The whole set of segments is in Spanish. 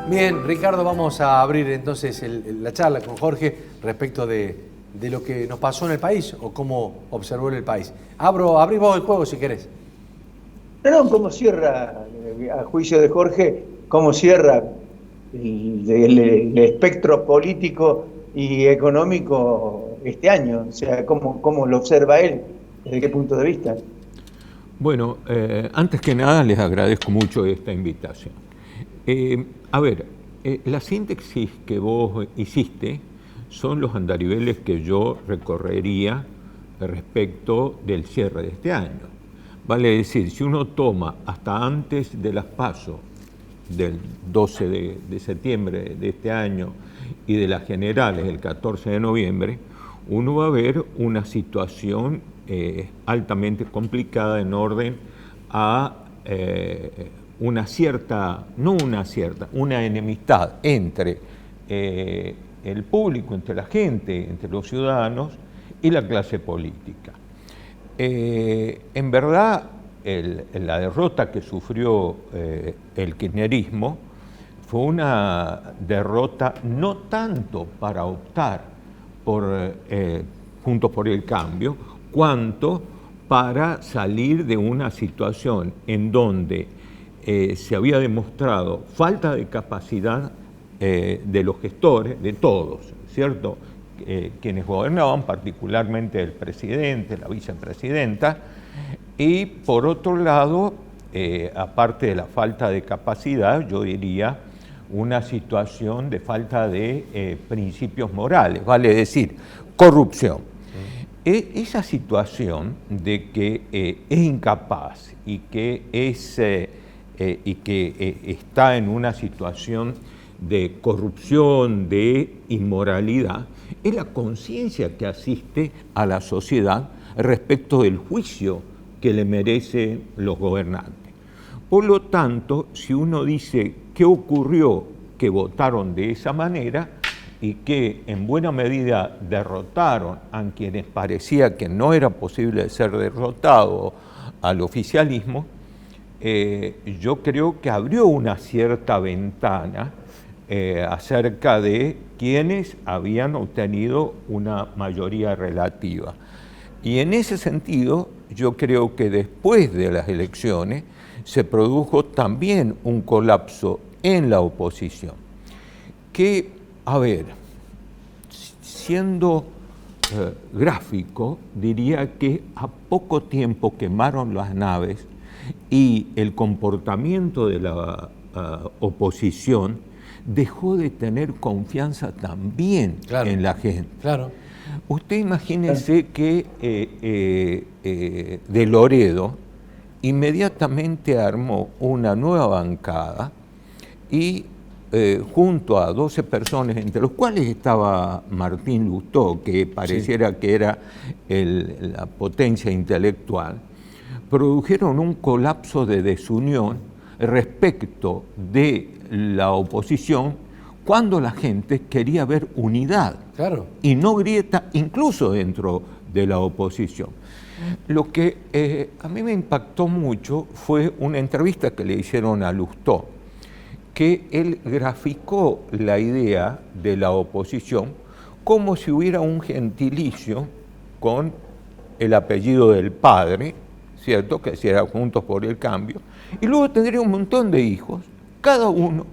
Bien, Ricardo, vamos a abrir entonces la charla con Jorge respecto de lo que nos pasó en el país o cómo observó en el país. Abrí vos el juego si querés. No, ¿cómo cierra, a juicio de Jorge, cómo cierra el espectro político y económico este año? O sea, ¿cómo lo observa él? ¿Desde qué punto de vista? Bueno, antes que nada les agradezco mucho esta invitación. La síntesis que vos hiciste son los andariveles que yo recorrería respecto del cierre de este año. Vale decir, si uno toma hasta antes de las PASO, del 12 de septiembre de este año y de las generales el 14 de noviembre, uno va a ver una situación altamente complicada en orden a una enemistad entre el público, entre la gente, entre los ciudadanos y la clase política. En verdad, la derrota que sufrió el kirchnerismo fue una derrota no tanto para optar por Juntos por el Cambio, cuanto para salir de una situación en donde se había demostrado falta de capacidad de los gestores, de todos, ¿cierto? Quienes gobernaban, particularmente el presidente, la vicepresidenta, y por otro lado, aparte de la falta de capacidad, yo diría una situación de falta de principios morales, vale decir, corrupción. Esa situación de que es incapaz y que está en una situación de corrupción, de inmoralidad, es la conciencia que asiste a la sociedad respecto del juicio que le merecen los gobernantes. Por lo tanto, si uno dice qué ocurrió que votaron de esa manera y que en buena medida derrotaron a quienes parecía que no era posible ser derrotado al oficialismo, yo creo que abrió una cierta ventana acerca de quienes habían obtenido una mayoría relativa. Y en ese sentido, yo creo que después de las elecciones se produjo también un colapso en la oposición, que, siendo gráfico, diría que a poco tiempo quemaron las naves y el comportamiento de la oposición dejó de tener confianza también en la gente. Claro. Usted imagínese que de Loredo inmediatamente armó una nueva bancada y junto a 12 personas, entre los cuales estaba Martín Lustó, que pareciera que era la potencia intelectual, produjeron un colapso de desunión respecto de la oposición cuando la gente quería ver unidad y no grieta, incluso dentro de la oposición. Lo que a mí me impactó mucho fue una entrevista que le hicieron a Lustó, que él graficó la idea de la oposición como si hubiera un gentilicio con el apellido del padre, ¿cierto?, que si era Juntos por el Cambio, y luego tendría un montón de hijos, cada uno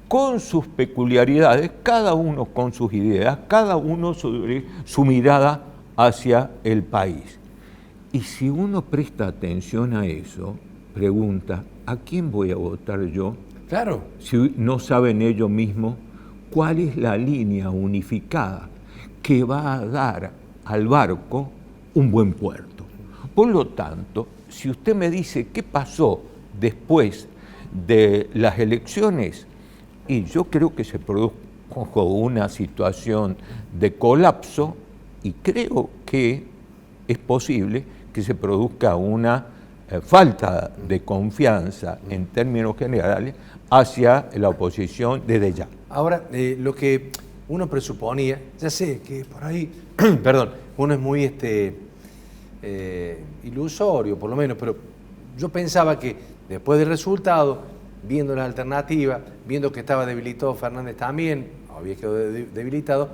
con sus peculiaridades, cada uno con sus ideas, cada uno sobre su mirada hacia el país. Y si uno presta atención a eso, pregunta, ¿a quién voy a votar yo? Claro. Si no saben ellos mismos cuál es la línea unificada que va a dar al barco un buen puerto. Por lo tanto, si usted me dice qué pasó después de las elecciones, y yo creo que se produjo una situación de colapso y creo que es posible que se produzca una falta de confianza en términos generales hacia la oposición desde ya. Ahora, lo que uno presuponía, ya sé que por ahí, perdón, uno es muy ilusorio por lo menos, pero yo pensaba que después del resultado viendo la alternativa, viendo que estaba debilitado Fernández también, había quedado debilitado,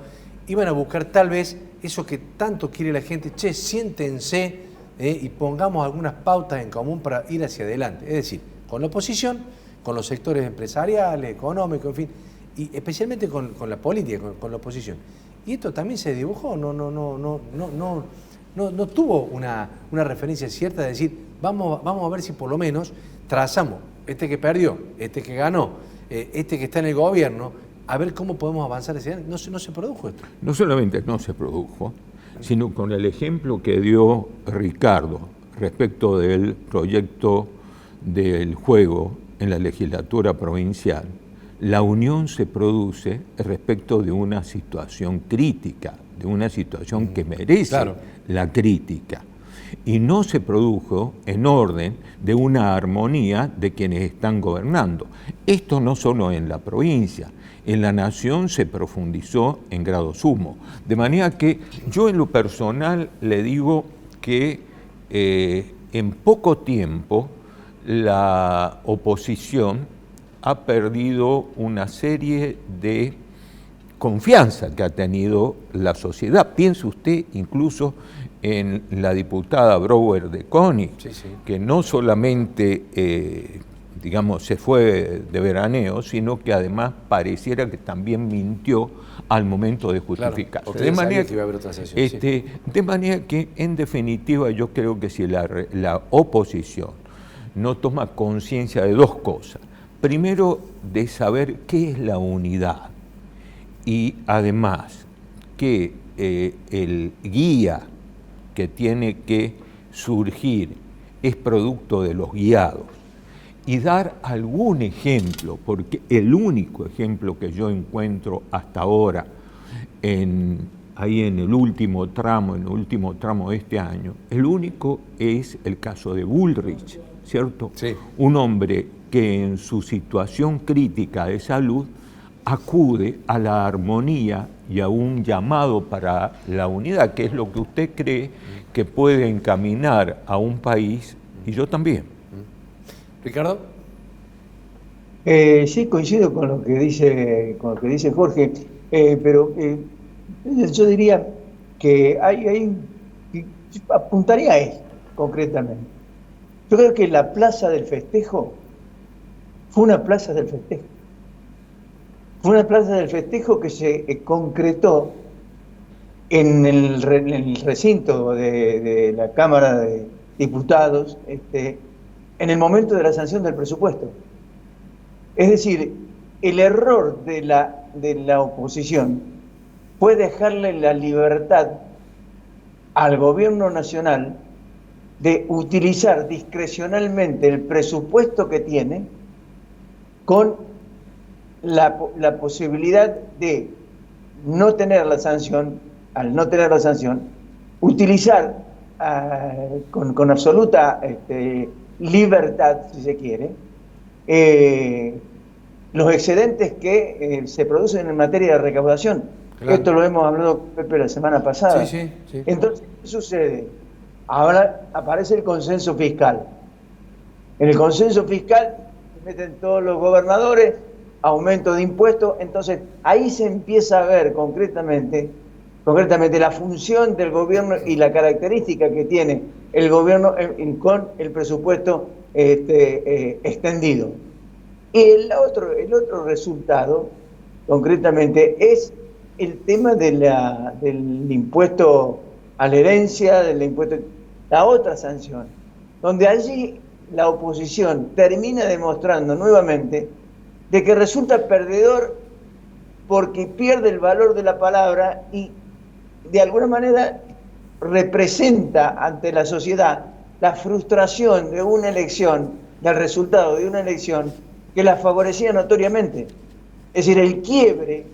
iban a buscar tal vez eso que tanto quiere la gente, che, siéntense y pongamos algunas pautas en común para ir hacia adelante. Es decir, con la oposición, con los sectores empresariales, económicos, en fin, y especialmente con la política, con la oposición. Y esto también se dibujó, no tuvo una referencia cierta de decir, vamos a ver si por lo menos trazamos este que perdió, este que ganó, este que está en el gobierno, a ver cómo podemos avanzar hacia adelante. No se produjo esto. No solamente no se produjo, sino con el ejemplo que dio Ricardo respecto del proyecto del juego en la legislatura provincial, la unión se produce respecto de una situación crítica, de una situación que merece la crítica. Y no se produjo en orden de una armonía de quienes están gobernando. Esto no solo en la provincia, en la nación se profundizó en grado sumo. De manera que yo en lo personal le digo que en poco tiempo la oposición ha perdido una serie de confianza que ha tenido la sociedad. Piense usted incluso en la diputada Brouwer de König, que no solamente digamos, se fue de veraneo, sino que además pareciera que también mintió al momento de justificarse. Claro, de manera que, en definitiva, yo creo que si la oposición no toma conciencia de dos cosas, primero, de saber qué es la unidad, y además que el guía que tiene que surgir es producto de los guiados, y dar algún ejemplo, porque el único ejemplo que yo encuentro hasta ahora ahí en el último tramo de este año, el único es el caso de Bullrich, ¿cierto? Sí. Un hombre que en su situación crítica de salud acude a la armonía y a un llamado para la unidad, que es lo que usted cree que puede encaminar a un país, y yo también. ¿Ricardo? Sí, coincido con lo que dice Jorge, pero yo diría que apuntaría a esto concretamente. Yo creo que la Plaza del Festejo fue una plaza del festejo. Fue una plaza del festejo que se concretó en el recinto de la Cámara de Diputados en el momento de la sanción del presupuesto. Es decir, el error de la oposición fue dejarle la libertad al gobierno nacional de utilizar discrecionalmente el presupuesto que tiene con la posibilidad de no tener la sanción, al no tener la sanción, utilizar con absoluta libertad, si se quiere, los excedentes que se producen en materia de recaudación. Claro. Esto lo hemos hablado, Pepe, la semana pasada. Sí. Entonces, ¿qué sucede? Ahora aparece el consenso fiscal. En el consenso fiscal se meten todos los gobernadores, aumento de impuestos, entonces ahí se empieza a ver concretamente la función del gobierno y la característica que tiene el gobierno con el presupuesto extendido. Y el otro resultado, concretamente, es el tema del impuesto a la herencia, la otra sanción, donde allí la oposición termina demostrando nuevamente de que resulta perdedor porque pierde el valor de la palabra y de alguna manera representa ante la sociedad la frustración de una elección, del resultado de una elección que la favorecía notoriamente. Es decir, el quiebre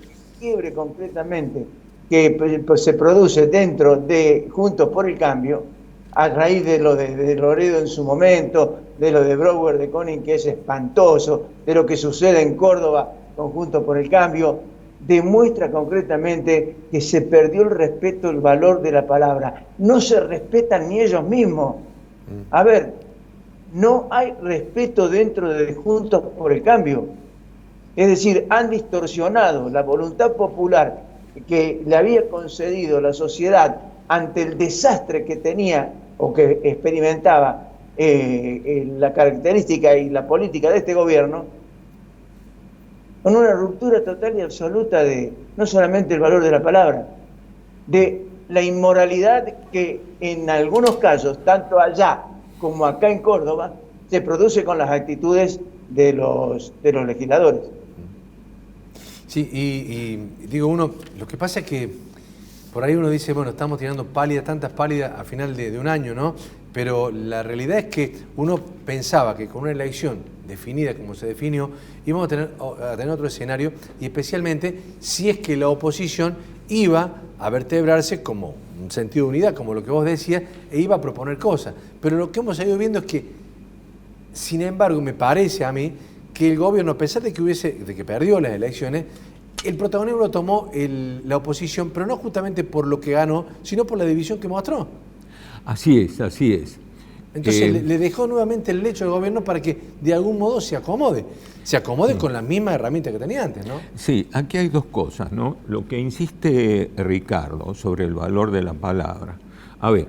concretamente que se produce dentro de Juntos por el Cambio, a raíz de lo de Loredo en su momento, de lo de Brouwer de König, que es espantoso, de lo que sucede en Córdoba con Juntos por el Cambio, demuestra concretamente que se perdió el respeto, el valor de la palabra. No se respetan ni ellos mismos. A ver, no hay respeto dentro de Juntos por el Cambio. Es decir, han distorsionado la voluntad popular que le había concedido la sociedad ante el desastre que tenía o que experimentaba la característica y la política de este gobierno, con una ruptura total y absoluta de no solamente el valor de la palabra, de la inmoralidad que en algunos casos, tanto allá como acá en Córdoba, se produce con las actitudes de los legisladores. Sí, y digo, lo que pasa es que por ahí uno dice, bueno, estamos tirando pálidas, tantas pálidas a final de un año, ¿no? Pero la realidad es que uno pensaba que con una elección definida como se definió, íbamos a tener otro escenario, y especialmente si es que la oposición iba a vertebrarse como un sentido de unidad, como lo que vos decías, e iba a proponer cosas. Pero lo que hemos ido viendo es que, sin embargo, me parece a mí que el gobierno, a pesar de que perdió las elecciones, el protagonismo lo tomó la oposición, pero no justamente por lo que ganó, sino por la división que mostró. Así es, así es. Entonces le dejó nuevamente el lecho al gobierno para que de algún modo se acomode con las mismas herramientas que tenía antes, ¿no? Sí, aquí hay dos cosas, ¿no? Lo que insiste Ricardo sobre el valor de la palabra. A ver,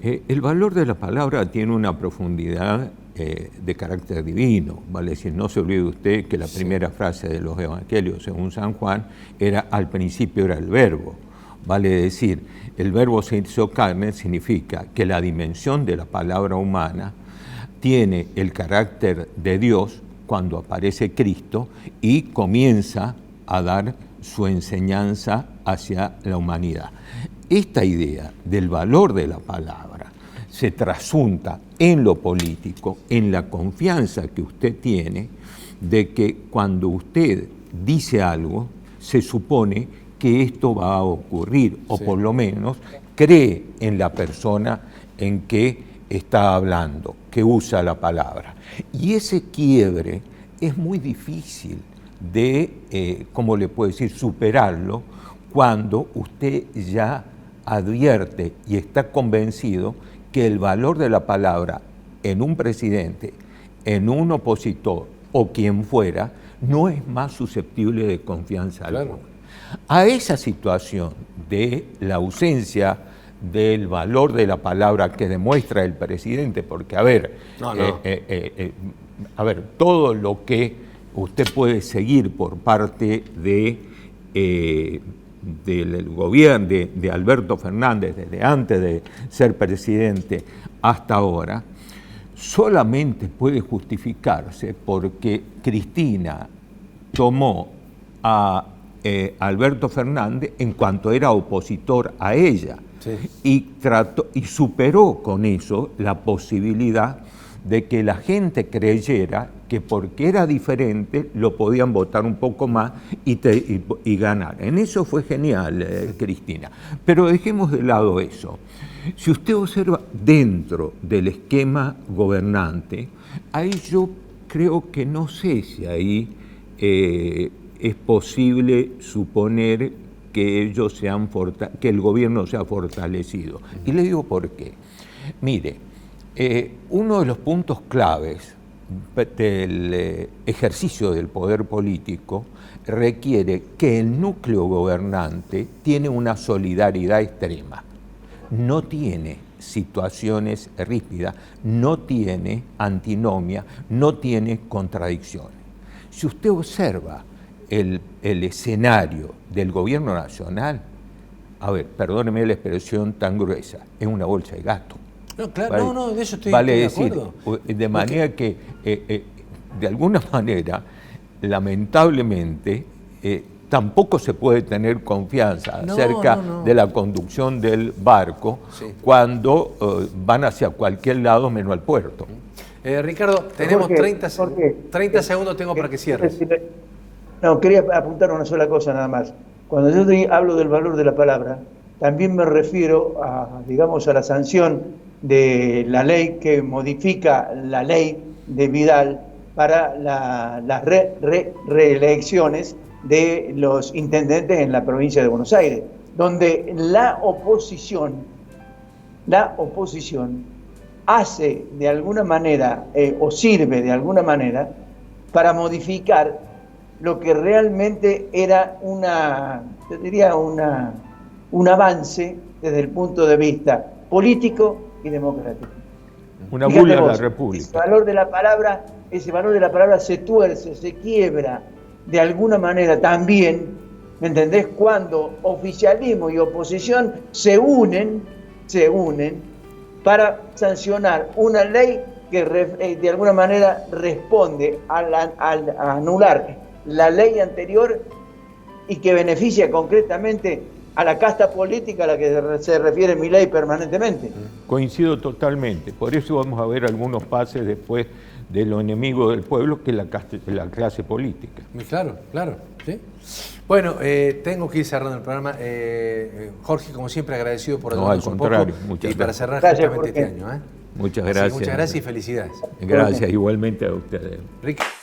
el valor de la palabra tiene una profundidad de carácter divino, vale decir, no se olvide usted que la primera frase de los evangelios según San Juan era: al principio era el verbo. Vale decir, el verbo se hizo carne significa que la dimensión de la palabra humana tiene el carácter de Dios cuando aparece Cristo y comienza a dar su enseñanza hacia la humanidad. Esta idea del valor de la palabra se trasunta en lo político, en la confianza que usted tiene de que cuando usted dice algo, se supone que esto va a ocurrir, o por lo menos cree en la persona en que está hablando, que usa la palabra. Y ese quiebre es muy difícil de, ¿cómo le puedo decir?, superarlo cuando usted ya advierte y está convencido que el valor de la palabra en un presidente, en un opositor o quien fuera, no es más susceptible de confianza alguna. A esa situación de la ausencia del valor de la palabra que demuestra el presidente, porque a ver, todo lo que usted puede seguir por parte del gobierno de Alberto Fernández desde antes de ser presidente hasta ahora, solamente puede justificarse porque Cristina tomó a Alberto Fernández en cuanto era opositor a ella, y superó con eso la posibilidad de que la gente creyera que porque era diferente lo podían votar un poco más y ganar. En eso fue genial, Cristina. Pero dejemos de lado eso. Si usted observa dentro del esquema gobernante, ahí yo creo que no sé si ahí es posible suponer que que el gobierno se ha fortalecido. Y le digo por qué. Mire, uno de los puntos claves del ejercicio del poder político requiere que el núcleo gobernante tiene una solidaridad extrema. No tiene situaciones ríspidas, no tiene antinomia, no tiene contradicciones. Si usted observa el escenario del gobierno nacional, a ver, perdóneme la expresión tan gruesa, es una bolsa de gato. No, claro, ¿Vale? de eso estoy vale de decir, acuerdo. De manera que, de alguna manera, lamentablemente, tampoco se puede tener confianza acerca de la conducción del barco cuando van hacia cualquier lado menos al puerto. Ricardo, tenemos Jorge, 30 segundos tengo para que cierres. No, quería apuntar una sola cosa nada más. Cuando yo hablo del valor de la palabra, también me refiero a, digamos, a la sanción de la ley que modifica la ley de Vidal para las reelecciones de los intendentes en la provincia de Buenos Aires, donde la oposición hace de alguna manera o sirve de alguna manera para modificar lo que realmente era yo diría un avance desde el punto de vista político y democrático. Una Fíjate bula a la vos, República. ese valor de la palabra se tuerce, se quiebra de alguna manera también, ¿me entendés? Cuando oficialismo y oposición se unen para sancionar una ley que de alguna manera responde a anular la ley anterior y que beneficia concretamente a la casta política a la que se refiere Milei permanentemente. Coincido totalmente. Por eso vamos a ver algunos pases después de lo enemigo del pueblo, que es la clase política. Claro, claro. ¿Sí? Bueno, tengo que ir cerrando el programa. Jorge, como siempre, agradecido por ayudarnos un poco. Muchas y para gracias. cerrar Gracias, justamente este año. Muchas gracias. Muchas gracias y felicidades. Gracias igualmente a ustedes. Ricardo.